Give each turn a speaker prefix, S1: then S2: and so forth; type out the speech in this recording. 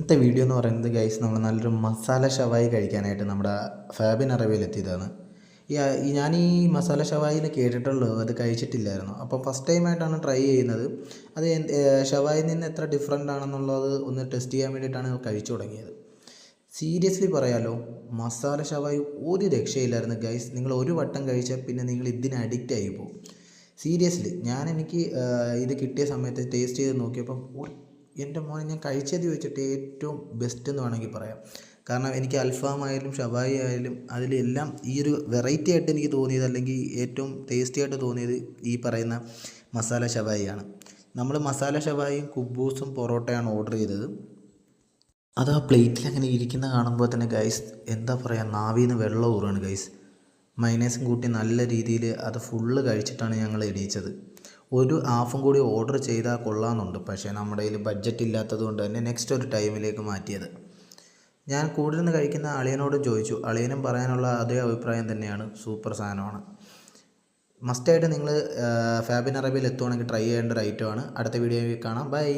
S1: ഇന്നത്തെ വീഡിയോ എന്ന് പറയുന്നത് ഗൈസ് നമ്മൾ നല്ലൊരു മസാല ഷവായി കഴിക്കാനായിട്ട് നമ്മുടെ ഫാബിൻ അറേബ്യയിൽ എത്തിയതാണ്. ഞാൻ ഈ മസാല ഷവായിൽ കേട്ടിട്ടുള്ളൂ, അത് കഴിച്ചിട്ടില്ലായിരുന്നു. അപ്പോൾ ഫസ്റ്റ് ടൈമായിട്ടാണ് ട്രൈ ചെയ്യുന്നത്. അത് ഷവായിൽ നിന്ന് എത്ര ഡിഫറെൻ്റ് ആണെന്നുള്ളത് ഒന്ന് ടെസ്റ്റ് ചെയ്യാൻ വേണ്ടിയിട്ടാണ് കഴിച്ചു തുടങ്ങിയത്. സീരിയസ്ലി പറയാലോ, മസാല ഷവായി ഒരു രക്ഷയില്ലായിരുന്നു ഗൈസ്. നിങ്ങൾ ഒരു വട്ടം കഴിച്ചാൽ പിന്നെ നിങ്ങൾ ഇതിന് അഡിക്റ്റ് ആയി പോകും. സീരിയസ്ലി എനിക്ക് ഇത് കിട്ടിയ സമയത്ത് ടേസ്റ്റ് ചെയ്ത് നോക്കിയപ്പം എൻ്റെ മോനെ ഞാൻ കഴിച്ചത് വെച്ചിട്ട് ഏറ്റവും ബെസ്റ്റ് എന്ന് വേണമെങ്കിൽ പറയാം. കാരണം എനിക്ക് അൽഫാം ആയാലും ഷവായി ആയാലും അതിലെല്ലാം ഈ ഒരു വെറൈറ്റി ആയിട്ട് എനിക്ക് തോന്നിയത്, അല്ലെങ്കിൽ ഏറ്റവും ടേസ്റ്റി ആയിട്ട് തോന്നിയത് ഈ പറയുന്ന മസാല ഷവായിയാണ്. നമ്മൾ മസാല ഷവായിയും കുബൂസും പൊറോട്ടയാണ് ഓർഡർ ചെയ്തത്. അത് ആ പ്ലേറ്റിൽ അങ്ങനെ ഇരിക്കുന്ന കാണുമ്പോൾ തന്നെ ഗൈസ് എന്താ പറയുക, നാവിൽ നിന്ന് വെള്ളം ഊറുകയാണ് ഗൈസ്. മൈനേസും കൂട്ടി നല്ല രീതിയിൽ അത് ഫുള്ള് കഴിച്ചിട്ടാണ് ഞങ്ങൾ എണീച്ചത്. ഒരു ഹാഫും കൂടി ഓർഡർ ചെയ്താൽ കൊള്ളാമെന്നുണ്ട്, പക്ഷേ നമ്മുടെ കയ്യിൽ ബഡ്ജറ്റ് ഇല്ലാത്തത് കൊണ്ട് തന്നെ നെക്സ്റ്റ് ഒരു ടൈമിലേക്ക് മാറ്റിയത്. ഞാൻ കൂടെ നിന്ന് കഴിക്കുന്ന അളിയനോട് ചോദിച്ചു, അളിയനും പറയാനുള്ള അതേ അഭിപ്രായം തന്നെയാണ്, സൂപ്പർ സാധനമാണ്. മസ്റ്റായിട്ട് നിങ്ങൾ ഫാബിൻ അറേബ്യയിൽ എത്തുവാണെങ്കിൽ ട്രൈ ചെയ്യേണ്ട ഒരു ഐറ്റമാണ്. അടുത്ത വീഡിയോയിൽ കാണാം. ബൈ.